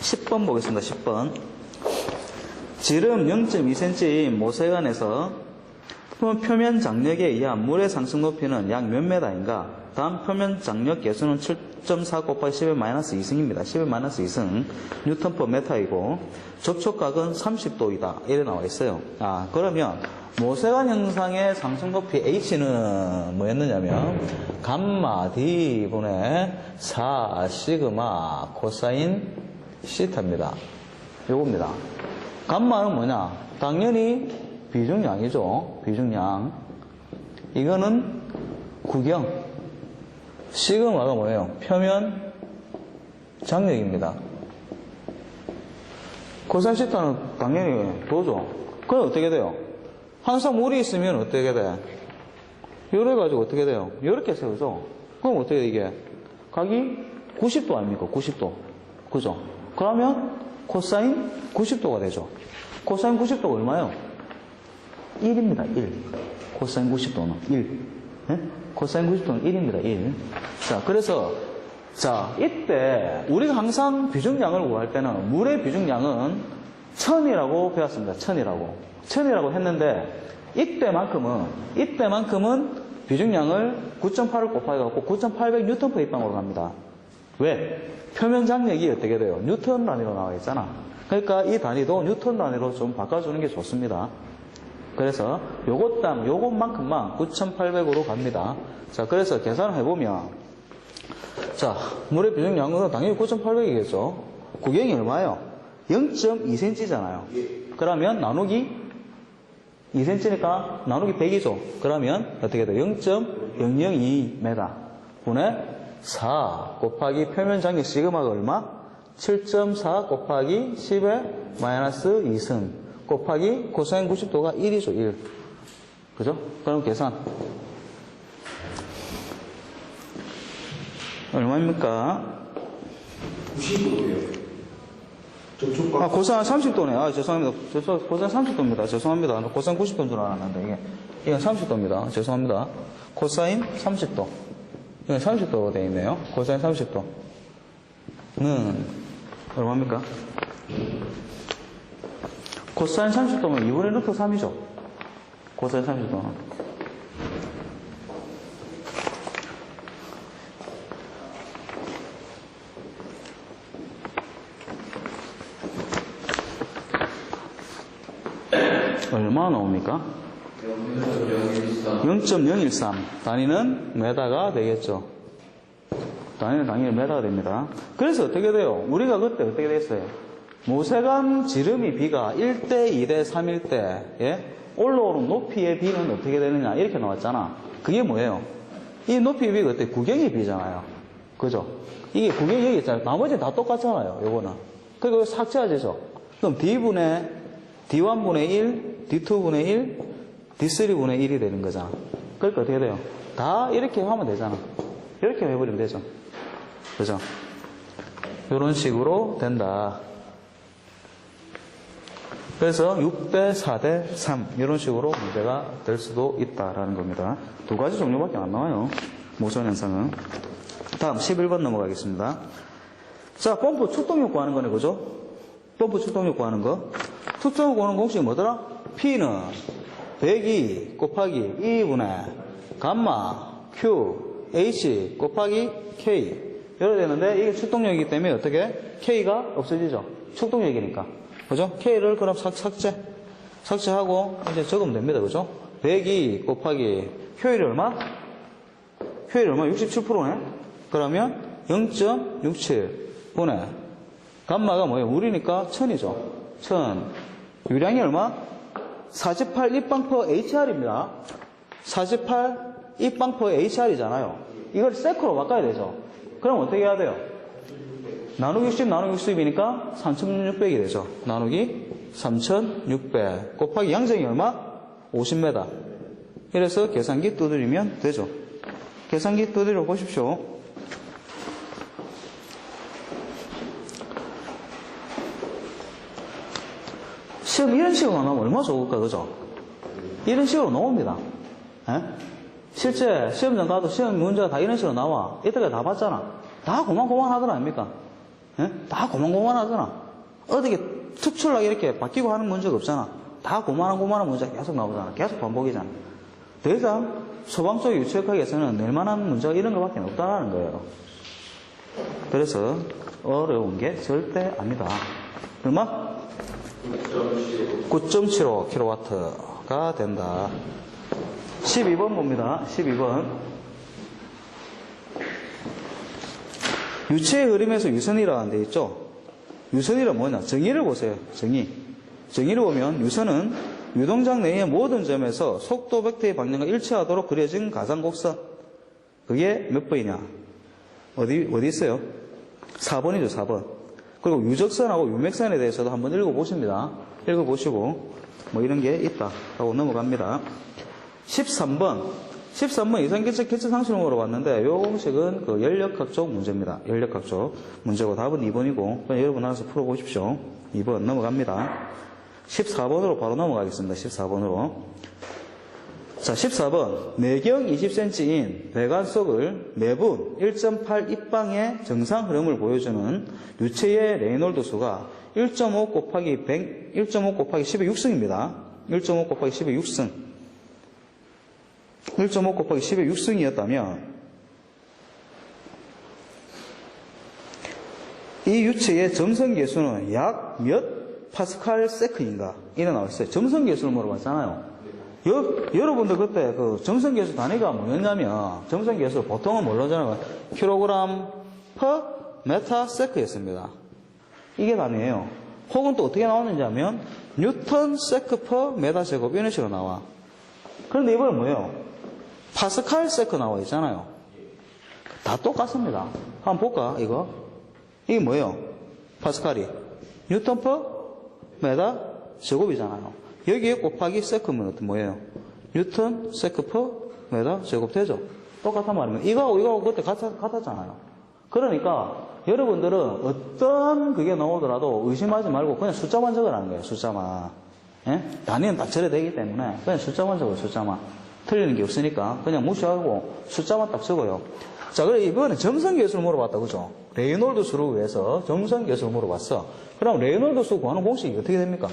10번 보겠습니다. 10번. 지름 0.2cm 모세관에서 표면 장력에 의한 물의 상승 높이는 약 몇 메다인가? 다음 표면 장력 계수는 7.4 곱하기 10의 마이너스 2승입니다. 10의 마이너스 2승 뉴턴 퍼 메타이고 접촉각은 30도이다. 이래 나와 있어요. 그러면 모세관 형상의 상승 높이 H는 뭐였느냐면 감마 D분의 4 시그마 코사인 시타입니다. 요겁니다. 감마는 뭐냐? 당연히 비중량이죠. 비중량. 이거는 구경. 시그마가 뭐예요? 표면 장력입니다. 코사인 시타는 당연히 도죠. 그럼 어떻게 돼요? 항상 물이 있으면 어떻게 돼? 요래 가지고 어떻게 돼요? 요렇게 세우죠. 그럼 어떻게 돼, 이게? 각이 90도 아닙니까? 90도. 그죠? 그러면 코사인 90도가 되죠. 코사인 90도가 얼마예요? 1입니다. 1. 코사인 90도는 1. 네? 코사인 90도는 1입니다. 1. 자, 그래서 이때 우리가 항상 비중량을 구할 때는 물의 비중량은 1000이라고 배웠습니다. 1000이라고 했는데 이때만큼은 비중량을 9.8을 곱해갖고 9,800 뉴턴 퍼 입방으로 갑니다. 왜? 표면 장력이 어떻게 돼요? 뉴턴 단위로 나와 있잖아. 그러니까 이 단위도 뉴턴 단위로 좀 바꿔주는 게 좋습니다. 그래서 요것만큼만 9,800으로 갑니다. 자, 그래서 계산을 해보면, 물의 비중량은 당연히 9,800이겠죠. 구경이 얼마예요? 0.2cm잖아요. 그러면 나누기 2cm니까 나누기 100이죠. 그러면 어떻게 돼요? 0.002m 분의 4 곱하기 표면 장력 시그마가 얼마? 7.4 곱하기 10의 마이너스 2승 곱하기 코사인 90도가 1이죠. 1. 그죠? 그럼 계산. 얼마입니까? 90도예요. 고사인 30도네. 죄송합니다. 고사인 30도입니다. 죄송합니다. 고사인 90도인 줄 알았는데, 이건 30도입니다. 죄송합니다. 코사인 30도. 이건 30도가 되어 있네요. 코사인 30도는 얼마입니까? 코사인 30도면 2분의 루트 3이죠. 코사인 30도는. 얼마 나옵니까? 0.013. 단위는 메다가 되겠죠. 단위는 당연히 메다가 됩니다. 그래서 어떻게 돼요? 우리가 그때 어떻게 됐어요? 모세관 지름이 비가 1대 2대 3일 때, 올라오는 높이의 비는 어떻게 되느냐? 이렇게 나왔잖아. 그게 뭐예요? 이 높이의 비가 그때 구경의 비잖아요. 그죠? 이게 구경이 여기 있잖아요. 나머지는 다 똑같잖아요. 요거는. 그리고 삭제하죠. 그럼 D1분의 1, D2분의 1, D3분의 1이 되는 거잖아. 그러니까 어떻게 돼요? 다 이렇게 하면 되잖아. 이렇게 해버리면 되죠. 그죠? 이런 식으로 된다. 그래서 6대 4대 3 이런 식으로 문제가 될 수도 있다라는 겁니다. 두 가지 종류밖에 안 나와요. 모션 현상은. 다음 11번 넘어가겠습니다. 자, 펌프 출동력 구하는 거네, 그죠? 펌프 출동력 구하는 거. 출동력 구하는 공식이 뭐더라? P는 102 곱하기 2분의 감마 Q H 곱하기 K 이렇게 되는데 이게 출동력이기 때문에 어떻게? K가 없어지죠. 출동력이니까. 그죠? K를 그럼 삭제하고 이제 적으면 됩니다. 그죠? 102 곱하기 효율이 얼마? 효율이 얼마? 67%네? 그러면 0.67 분의 감마가 뭐예요? 물이니까 1000이죠. 1000. 유량이 얼마? 48 입방 퍼 HR입니다. 48 입방 퍼 HR이잖아요. 이걸 세크로 바꿔야 되죠. 그럼 어떻게 해야 돼요? 나누기 60 나누기 60이니까 3600이 되죠. 나누기 3600 곱하기 양정이 얼마? 50m. 이래서 계산기 두드리면 되죠. 계산기 두드려 보십시오. 시험 이런 식으로 나오면 얼마나 좋을까, 그죠? 이런 식으로 나옵니다. 에? 실제 시험장 가도 시험 문제가 다 이런 식으로 나와. 이때까지 다 봤잖아. 다 고만고만 하더라, 아닙니까? 예? 다 고만고만하잖아. 어떻게 특출나게 이렇게 바뀌고 하는 문제가 없잖아. 다 고만한 문제가 계속 나오잖아. 계속 반복이잖아. 더 이상 소방 쪽 유체역학에서는 낼 만한 문제가 이런 것밖에 없다는 거예요. 그래서 어려운 게 절대 아니다. 얼마? 9.75kW가 된다. 12번 봅니다. 12번. 유체의 흐름에서 유선이라는 데 있죠? 유선이란 뭐냐? 정의를 보세요. 정의를 보면 유선은 유동장 내의 모든 점에서 속도 벡터의 방향과 일치하도록 그려진 가상곡선. 그게 몇 번이냐? 어디 있어요? 4번이죠, 4번. 그리고 유적선하고 유맥선에 대해서도 한번 읽어보십니다. 읽어보시고, 뭐 이런 게 있다. 라고 넘어갑니다. 13번 이상계측 개체상수를 물어봤는데, 요 공식은 그 연력학 쪽 문제입니다. 연력학 쪽 문제고, 답은 2번이고, 그냥 여러분 알아서 풀어보십시오. 2번 넘어갑니다. 14번으로 바로 넘어가겠습니다. 14번으로. 자, 14번. 내경 20cm인 배관 속을 매분 1.8 입방의 정상 흐름을 보여주는 유체의 레이놀드 수가 1.5 곱하기 10의 6승입니다. 1.5 곱하기 10의 6승. 1.5 곱하기 10의 6승이었다면 이 유체의 점성계수는 약 몇 파스칼 세크인가? 이래 나와있어요. 점성계수를 물어봤잖아요. 여러분들 그때 그 점성계수 단위가 뭐였냐면, 점성계수 보통은 뭘로 하잖아요. 킬로그램 퍼 메타 세크였습니다. 이게 단위예요. 혹은 또 어떻게 나오는지 하면, 뉴턴 세크 퍼 메다 제곱 이런 식으로 나와. 그런데 이번엔 뭐예요? 파스칼 세크 나와 있잖아요. 다 똑같습니다. 한번 볼까, 이거? 이게 뭐예요? 파스칼이. 뉴턴 퍼 메다 제곱이잖아요. 여기에 곱하기 세크면 뭐예요? 뉴턴 세크 퍼 메다 제곱 되죠? 똑같단 말이면 이거하고 그때 같았잖아요. 그러니까 여러분들은 어떤 그게 나오더라도 의심하지 말고 그냥 숫자만 적으라는 거예요. 숫자만. 예? 단위는 딱 처리되기 때문에 그냥 숫자만 적어요. 숫자만. 틀리는 게 없으니까 그냥 무시하고 숫자만 딱 적어요. 자, 그래 이번에 점성계수를 물어봤다, 그죠? 레이놀드 수를 위해서 점성계수를 물어봤어. 그럼 레이놀드 수 구하는 공식이 어떻게 됩니까?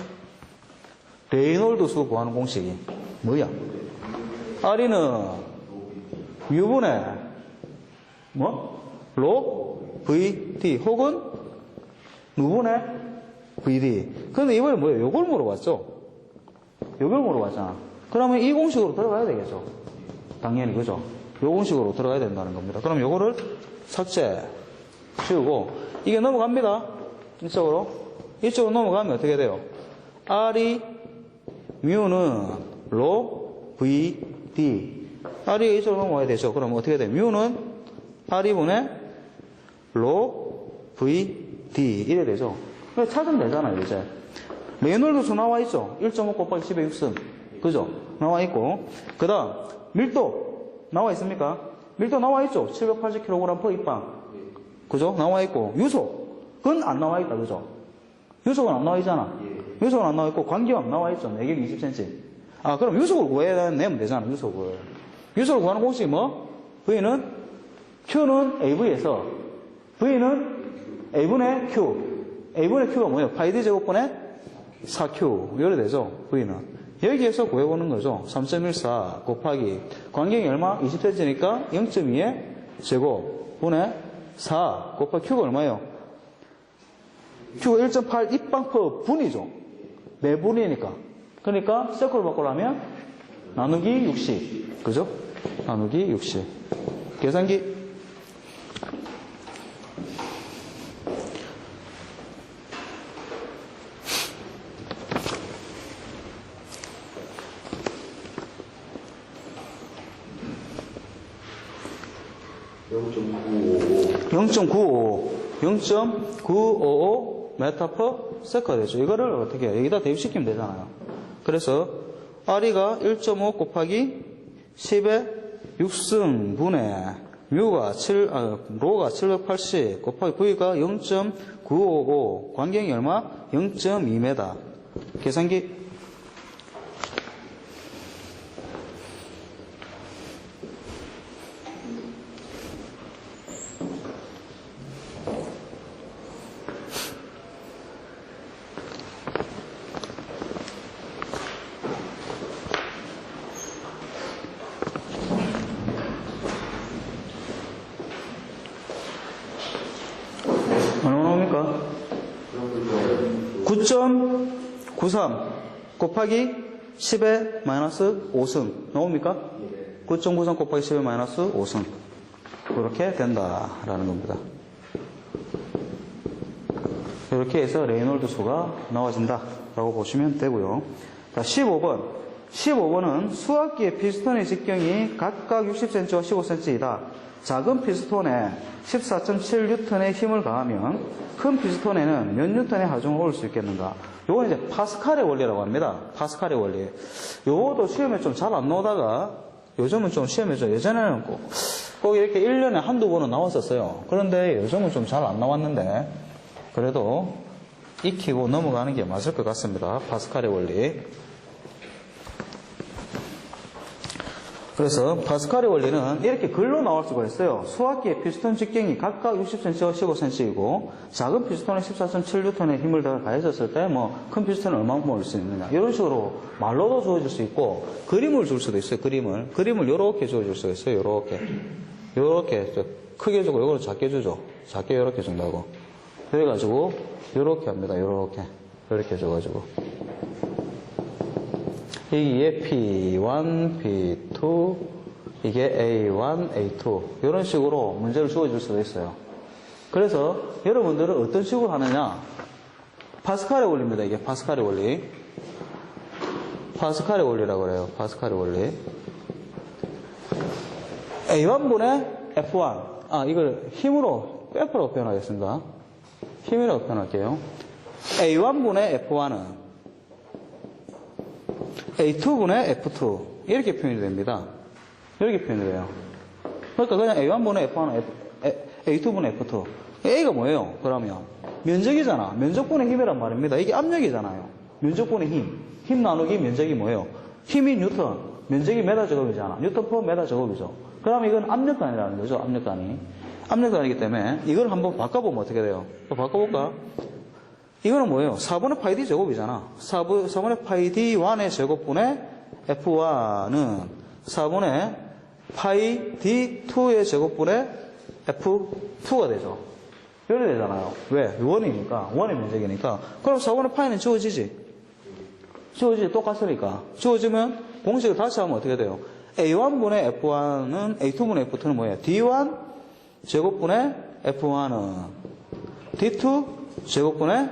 레이놀드 수 구하는 공식이 뭐야? R이는 U분의 로 VD 혹은 누분의 VD. 근데 이번에 뭐예요? 요걸 물어봤죠? 요걸 물어봤잖아. 그러면 이 공식으로 들어가야 되겠죠? 당연히, 그죠? 요 공식으로 들어가야 된다는 겁니다. 그럼 요거를 삭제, 지우고, 이게 넘어갑니다. 이쪽으로 넘어가면 어떻게 돼요? R이 뮤는 로 VD. R이 이쪽으로 넘어가야 되죠. 그럼 어떻게 돼요? 뮤는 R이분의 로 VD. 이래 되죠. 찾으면 되잖아요, 이제. 레이놀드 수 나와 있죠? 1.5 곱하기 10의 6승. 그죠? 나와 있고. 그 다음, 밀도. 나와 있습니까? 밀도 나와 있죠? 780kg per 입방. 그죠? 나와 있고. 유속은 안 나와 있다, 그죠? 유속은 안 나와 있잖아. 유속은 안 나와 있고, 관계음 나와 있죠? 내경 20cm. 아, 그럼 유속을 구해내면 되잖아, 유속을. 유속을 구하는 공식이 뭐? Q는 AV에서, V는 A분의 Q. A분의 Q가 뭐예요? 파이드 제곱분의 4Q. 이래 되죠? V는. 여기에서 구해보는 거죠. 3.14 곱하기 관경이 얼마? 20cm니까 0.2의 제곱 분의 4 곱하기 Q가 얼마예요? Q가 1.8 입방 퍼 분이죠. 매분이니까. 그러니까 세크로 바꾸려면 나누기 60. 그죠? 나누기 60. 계산기. (0.955) 메타 퍼 세크가 되죠. 이거를 어떻게 해요? 여기다 대입시키면 되잖아요. 그래서 R이가 1.5 곱하기 10의 6승분의 로가 780 곱하기 V가 0.955 관경이 얼마? 0.2m. 계산기. 9.93 곱하기 10의 마이너스 5승 나옵니까? 9.93 곱하기 10의 마이너스 5승 그렇게 된다라는 겁니다. 이렇게 해서 레이놀드 수가 나와진다라고 보시면 되고요. 자, 15번. 15번은 수압기의 피스톤의 직경이 각각 60cm와 15cm이다. 작은 피스톤에 14.7N의 힘을 가하면 큰 피스톤에는 몇 N의 하중을 올 수 있겠는가? 요건 이제 파스칼의 원리라고 합니다. 파스칼의 원리. 요것도 시험에 좀 잘 안 나오다가 요즘은 좀 시험에 좀 예전에는 꼭 이렇게 1년에 한두 번은 나왔었어요. 그런데 요즘은 좀 잘 안 나왔는데 그래도 익히고 넘어가는 게 맞을 것 같습니다. 파스칼의 원리. 그래서 파스칼의 원리는 이렇게 글로 나올 수가 있어요. 수압기의 피스톤 직경이 각각 60cm와 15cm이고 작은 피스톤에 14.7N의 힘을 더 가해졌을 때 큰 피스톤은 얼마만큼 올 수 있느냐 이런 식으로 말로도 주어질 수 있고 그림을 줄 수도 있어요. 그림을 요렇게 주어줄 수가 있어요. 요렇게 크게 주고 요거를 작게 주죠. 작게 요렇게 준다고 그래가지고 요렇게 합니다. 요렇게 줘가지고 이게 P1, P2, 이게 A1, A2 이런 식으로 문제를 주어줄 수도 있어요. 그래서 여러분들은 어떤 식으로 하느냐 파스칼의 원리입니다. 이게 파스칼의 원리. 파스칼의 원리라고 그래요. 파스칼의 원리. A1분의 F1 이걸 힘으로 F라고 표현하겠습니다. 힘이라고 표현할게요. A1분의 F1은 A2분의 F2 이렇게 표현이 됩니다. 이렇게 표현이 돼요. 그러니까 그냥 A1분의 F1, A2분의 F2 A가 뭐예요? 그러면 면적이잖아. 면적분의 힘이란 말입니다. 이게 압력이잖아요. 면적분의 힘 나누기 면적이 뭐예요? 힘이 뉴턴, 면적이 메다 제곱이잖아. 뉴턴 퍼 메다 제곱이죠. 그러면 이건 압력단이라는 거죠. 압력단이기 때문에 이걸 한번 바꿔보면 어떻게 돼요? 또 바꿔볼까? 이거는 뭐예요? 4분의 파이 D 제곱이잖아. 4분의 파이 D1의 제곱분의 F1은 4분의 파이 D2의 제곱분의 F2가 되죠. 이렇게 되잖아요. 왜? 원의 면적이니까. 그럼 4분의 파이는 지워지지? 똑같으니까. 지워지면 공식을 다시 하면 어떻게 돼요? A1분의 F1은 A2분의 F2는 뭐예요? D1 제곱분의 F1은 D2 제곱분의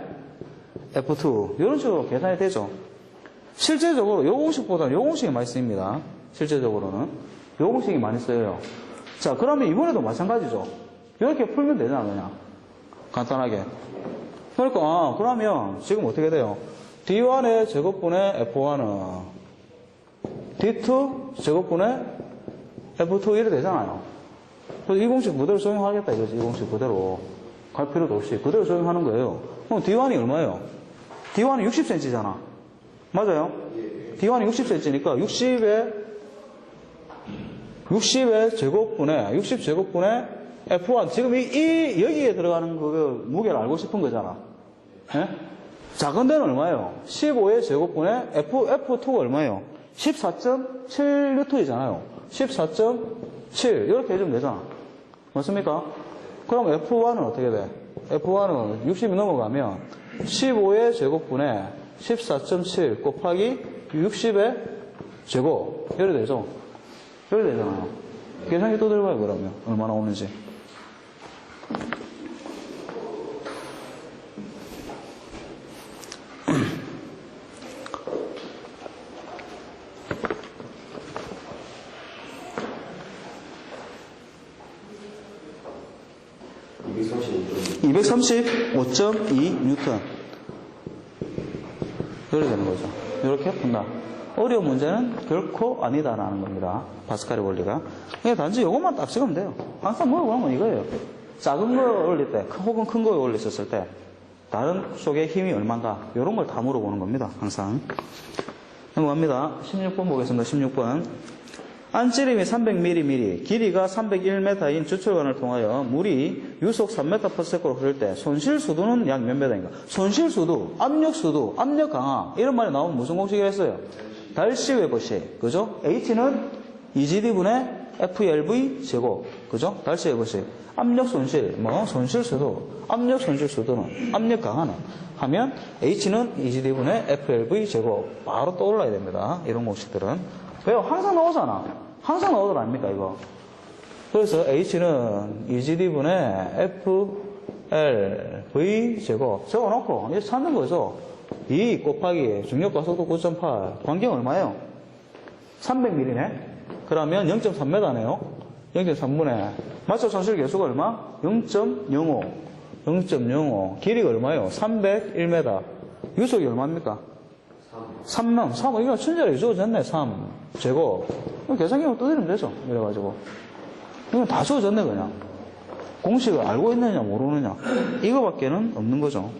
F2 이런 식으로 계산이 되죠. 실제적으로 요 공식보다는 요 공식이 많이 쓰입니다. 실제적으로는 요 공식이 많이 쓰여요. 자, 그러면 이번에도 마찬가지죠. 이렇게 풀면 되잖아, 그냥 간단하게. 그러니까 그러면 지금 어떻게 돼요? D1의 제곱분의 F1은 D2 제곱분의 F2 이렇게 되잖아요. 그래서 이 공식 그대로 적용하겠다 이거지. 이 공식 그대로 갈 필요도 없이 그대로 적용하는 거예요. 그럼 D1이 얼마예요? D1이 60cm잖아. 맞아요? D1이 60cm니까 60의 제곱분의 60제곱분의 F1 지금 여기에 들어가는 그 무게를 알고 싶은 거잖아. 예? 작은 데는 얼마예요? 15의 제곱분의 F2가 얼마예요? 14.7N이잖아요. 14.7 이렇게 해주면 되잖아. 맞습니까? 그럼 F1은 어떻게 돼? F1은 60이 넘어가면 15의 제곱분의 14.7 곱하기 60의 제곱 이렇게 되죠? 이렇게 되잖아요. 계산기 또 들어가요. 그러면 얼마나 오는지. 이 235.2N 이렇게 되는 거죠. 이렇게 푼다. 어려운 문제는 결코 아니다라는 겁니다. 파스칼의 원리가. 그냥 단지 이것만 딱 찍으면 돼요. 항상 물어보는 건 이거예요. 작은 걸 올릴 때 혹은 큰 걸 올렸었을 때 다른 쪽의 힘이 얼마인가 이런 걸 다 물어보는 겁니다. 항상. 넘어갑니다. 16번 보겠습니다. 16번. 안찌림이 300mm, 길이가 301m인 주철관을 통하여 물이 유속 3m/s로 흐를 때 손실수도는 약 몇 m인가? 손실수도, 압력수도, 압력 강하 이런 말이 나오면 무슨 공식이라 했어요? 달시 웨버식. 그죠? H는 2GD분의 FLV 제곱. 그죠? 다시 해보세요. 압력 손실, 손실 수도, 압력 손실 수도는, 압력 강화는 하면 H는 EGD분의 FLV 제곱. 바로 떠올라야 됩니다. 이런 공식들은. 왜요? 항상 나오잖아. 항상 나오더라, 아닙니까, 이거? 그래서 H는 EGD분의 FLV 제곱. 적어놓고, 이제 찾는 거죠. 2 곱하기 중력가속도 9.8. 관계 얼마예요? 300mm네? 그러면 0.3m네요. 0.3분의. 마찰 손실 계수가 얼마? 0.05. 0.05. 길이가 얼마예요? 301m. 유속이 얼마입니까? 3만. 3. 이거 천재로 주어졌네, 3. 제곱. 계산기로 두드리면 되죠. 이래가지고. 이건 다 주어졌네, 그냥. 공식을 알고 있느냐, 모르느냐. 이거밖에는 없는 거죠.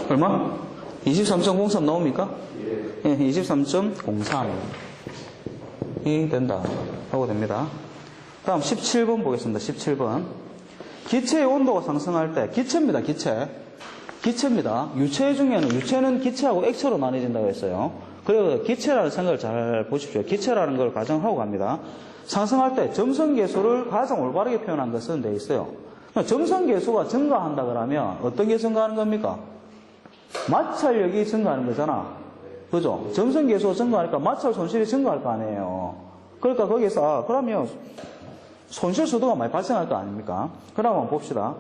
얼마? 23.03 나옵니까? 예, 23.03이 된다 하고 됩니다. 다음 17번 보겠습니다. 17번. 기체의 온도가 상승할 때, 기체입니다. 기체입니다. 유체 중에는, 유체는 기체하고 액체로 나뉘어진다고 했어요. 그래서 기체라는 생각을 잘 보십시오. 기체라는 걸 가정하고 갑니다. 상승할 때 점성계수를 가장 올바르게 표현한 것은 돼 있어요. 점성계수가 증가한다 그러면 어떤 게 증가하는 겁니까? 마찰력이 증가하는 거잖아. 그죠? 점성계수가 증가하니까 마찰 손실이 증가할 거 아니에요. 그러니까 거기서, 그러면 손실 수도가 많이 발생할 거 아닙니까? 그럼 한번 봅시다.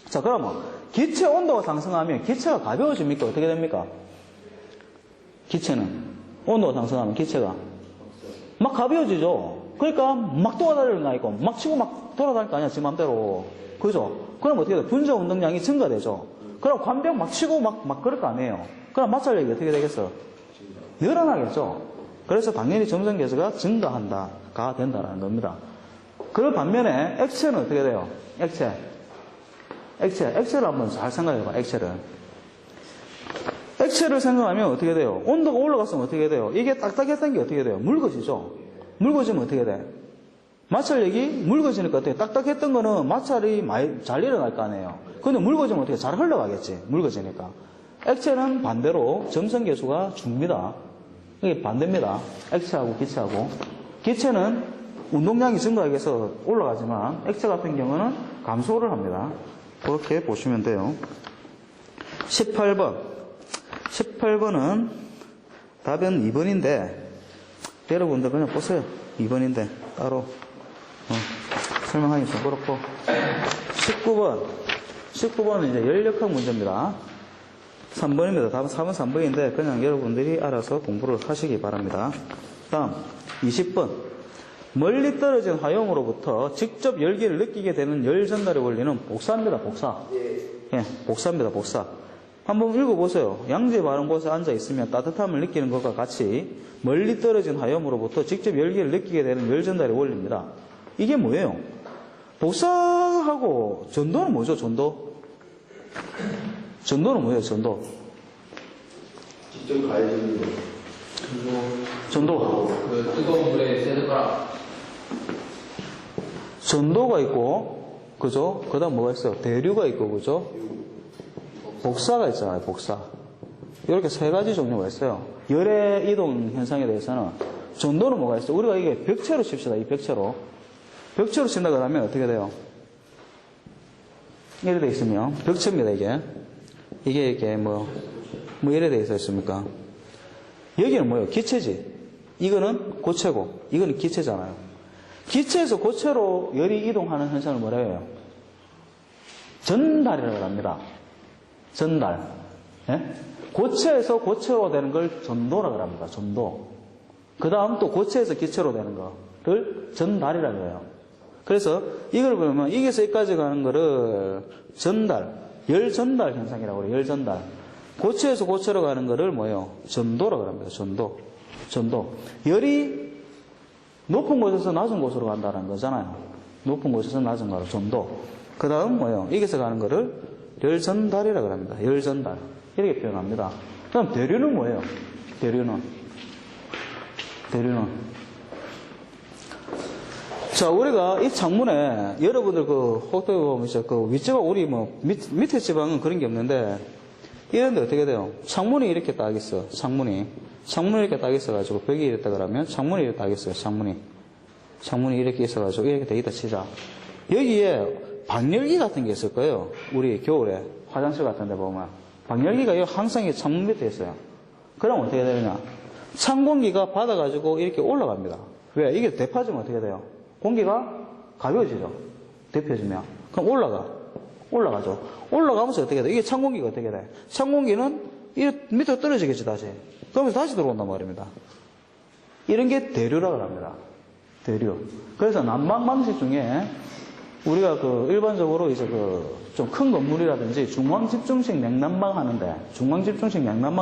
자, 그러면 기체 온도가 상승하면 기체가 가벼워집니까? 어떻게 됩니까? 기체는 온도가 상승하면 기체가 막 가벼워지죠. 그러니까 막 돌아다니는 거 아니고 막 치고 막 돌아다닐 거 아니야, 지 맘대로. 그죠? 그럼 어떻게 돼? 분자 운동량이 증가되죠. 그럼 관병 막 치고 막 그럴 거 아니에요. 그럼 마찰력이 어떻게 되겠어? 늘어나겠죠. 그래서 당연히 점성계수가 증가한다가 된다는 겁니다. 그 반면에 액체는 어떻게 돼요? 액체를 한번 잘 생각해봐. 액체를 생각하면 어떻게 돼요? 온도가 올라갔으면 어떻게 돼요? 이게 딱딱했던 게 어떻게 돼요? 묽어지죠. 묽어지면 어떻게 돼? 마찰력이 묽어지니까 어떻게? 딱딱했던 거는 마찰이 많이 잘 일어날 거 아니에요. 근데 묽어지면 어떻게? 잘 흘러가겠지. 묽어지니까. 액체는 반대로 점성계수가 줍니다. 이게 반대입니다. 액체하고 기체하고. 기체는 운동량이 증가해서 올라가지만 액체 같은 경우는 감소를 합니다. 그렇게 보시면 돼요. 18번. 18번은 답은 2번인데 여러분들 그냥 보세요. 2번인데 따로 설명하기 좀 그렇고. 19번은 이제 연력학 문제입니다. 3번입니다. 답은 4번, 3번인데 그냥 여러분들이 알아서 공부를 하시기 바랍니다. 다음 20번. 멀리 떨어진 화염으로부터 직접 열기를 느끼게 되는 열 전달의 원리는 복사입니다. 예, 복사입니다. 복사. 한번 읽어보세요. 양재 바른 곳에 앉아 있으면 따뜻함을 느끼는 것과 같이 멀리 떨어진 화염으로부터 직접 열기를 느끼게 되는 열 전달의 원리입니다. 이게 뭐예요? 복사하고 전도는 뭐죠? 전도는 뭐예요? 전도. 직접 가해지는 거. 전도. 그 뜨거운 물에 새는 거랑. 전도가 있고, 그죠? 그 다음 뭐가 있어요? 대류가 있고, 그죠? 복사가 있잖아요, 복사. 이렇게 세 가지 종류가 있어요. 열의 이동 현상에 대해서는 전도는 뭐가 있어요? 우리가 이게 벽체로 칩시다, 이 벽체로. 벽체로 친다 그러면 어떻게 돼요? 이래 돼 있으면, 벽체입니다, 이게. 이게 뭐 이래 돼 있습니까? 여기는 뭐예요? 기체지. 이거는 고체고, 이거는 기체잖아요. 기체에서 고체로 열이 이동하는 현상을 뭐라 해요? 전달이라고 합니다. 전달. 예? 고체에서 고체로 되는 걸 전도라고 합니다. 전도. 그 다음 또 고체에서 기체로 되는 거를 전달이라고 해요. 그래서 이걸 보면 이게서 여기까지 가는 거를 열 전달 현상이라고 그래요. 열 전달. 고체에서 고체로 가는 거를 뭐예요? 전도라고 합니다. 전도. 열이 높은 곳에서 낮은 곳으로 간다는 거잖아요. 높은 곳에서 낮은 곳으로 전도. 그 다음 뭐예요? 여기서 가는 거를 열전달이라고 합니다. 열전달. 이렇게 표현합니다. 그 다음 대류는 뭐예요? 대류는 대류는. 자, 우리가 이 창문에 여러분들 그 호텔 보면 이제 그 윗지방 우리 뭐 밑에 지방은 그런 게 없는데 이런데 어떻게 돼요? 창문이 이렇게 딱 있어. 창문이 이렇게 딱 있어가지고 벽이 이랬다 그러면 창문이 이렇게 딱 있어요. 창문이 이렇게 있어가지고 이렇게 돼 있다 치자. 여기에 방열기 같은 게 있을 거예요. 우리 겨울에 화장실 같은 데 보면 방열기가 항상 이 창문 밑에 있어요. 그럼 어떻게 되느냐? 찬 공기가 받아가지고 이렇게 올라갑니다. 왜? 이게 대파지면 어떻게 돼요? 공기가 가벼워지죠. 대표지면. 그럼 올라가죠. 올라가면서 어떻게 돼? 이게 찬 공기가 어떻게 돼? 찬 공기는 밑으로 떨어지겠지, 다시. 그러면서 다시 들어온단 말입니다. 이런 게 대류라고 합니다. 대류. 그래서 난방 방식 중에 우리가 그 일반적으로 이제 그 좀 큰 건물이라든지 중앙집중식 냉난방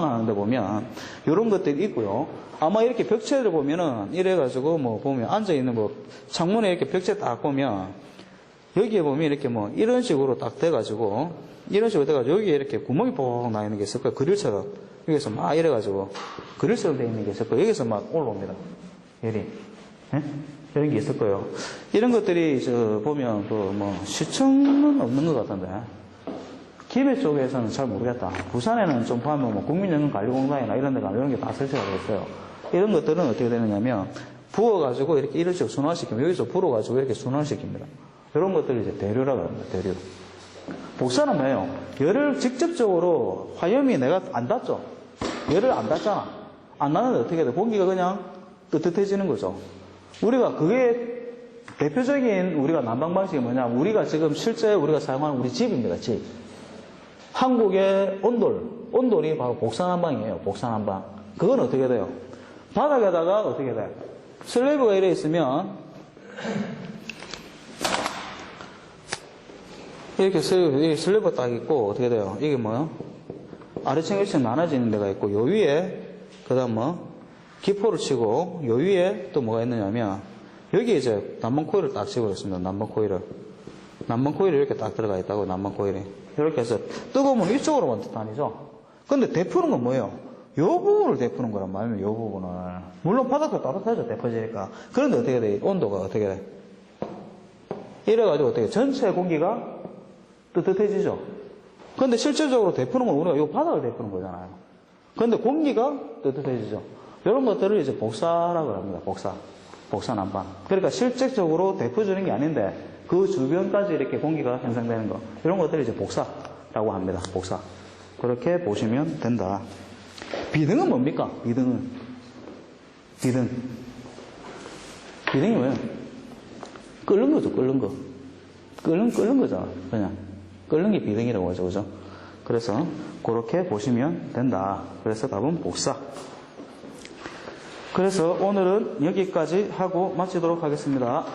하는데 보면 이런 것들이 있고요. 아마 이렇게 벽체를 보면은 이래가지고 뭐 보면 앉아있는 뭐 창문에 이렇게 벽체 딱 보면 여기에 보면 이렇게 뭐 이런 식으로 딱 돼가지고 여기에 이렇게 구멍이 뽕 나 있는 게 있을 거예요. 그릴처럼. 여기서 막 이래가지고 그릴처럼 돼 있는 게 있을 거예요. 여기서 막 올라옵니다. 열이. 예? 이런 게 있을 거예요. 이런 것들이 보면 그 뭐 시청은 없는 것 같은데 기배 쪽에서는 잘 모르겠다. 부산에는 좀 보면 뭐 국민연금관리공단이나 이런 데가 이런 게 다 설치가 되어 있어요. 이런 것들은 어떻게 되느냐면 부어가지고 이렇게 이런 식으로 순환시키면 여기서 불어가지고 이렇게 순환시킵니다. 이런 것들이 이제 대류라고 합니다. 대류. 복사는 뭐예요? 열을 직접적으로 화염이 내가 안 닿죠. 열을 안 닿잖아. 안 나는데 어떻게 돼? 공기가 그냥 뜨뜻해지는 거죠. 우리가 그게 대표적인 우리가 난방 방식이 뭐냐? 우리가 지금 실제 우리가 사용하는 우리 집입니다. 집. 한국의 온돌이 바로 복사난방이에요. 복사난방. 그건 어떻게 돼요? 바닥에다가 어떻게 돼? 슬래브가 이래 있으면 이렇게 슬래브가 딱 있고 어떻게 돼요? 이게 뭐요? 아래층 1층 나눠지는 데가 있고 요 위에 그다음 뭐 기포를 치고 요 위에 또 뭐가 있느냐면 여기 이제 난방 코일을 딱 치고 있습니다. 난방 코일이 이렇게 딱 들어가 있다고. 난방 코일이 이렇게 해서 뜨거우면 이쪽으로만 다니죠. 근데 데푸는 건 뭐예요? 요 부분을 데푸는 거란 말이에요. 요 부분을. 물론 바닥도 따뜻하죠. 데퍼지니까. 그런데 어떻게 돼? 온도가 어떻게 돼? 이래가지고 어떻게 전체 공기가 뜨뜻해지죠. 근데 실질적으로 데푸는 건 우리가 요 바닥을 데푸는 거잖아요. 근데 공기가 뜨뜻해지죠. 이런 것들을 이제 복사라고 합니다. 복사 난방. 그러니까 실질적으로 데펴주는 게 아닌데 그 주변까지 이렇게 공기가 형성되는 거. 이런 것들을 이제 복사라고 합니다. 복사. 그렇게 보시면 된다. 비등은 뭡니까? 비등이 뭐예요? 끓는 거죠. 끓는 거잖아. 그냥. 끓는 게 비등이라고 하죠. 그죠? 그래서 그렇게 보시면 된다. 그래서 답은 복사. 그래서 오늘은 여기까지 하고 마치도록 하겠습니다.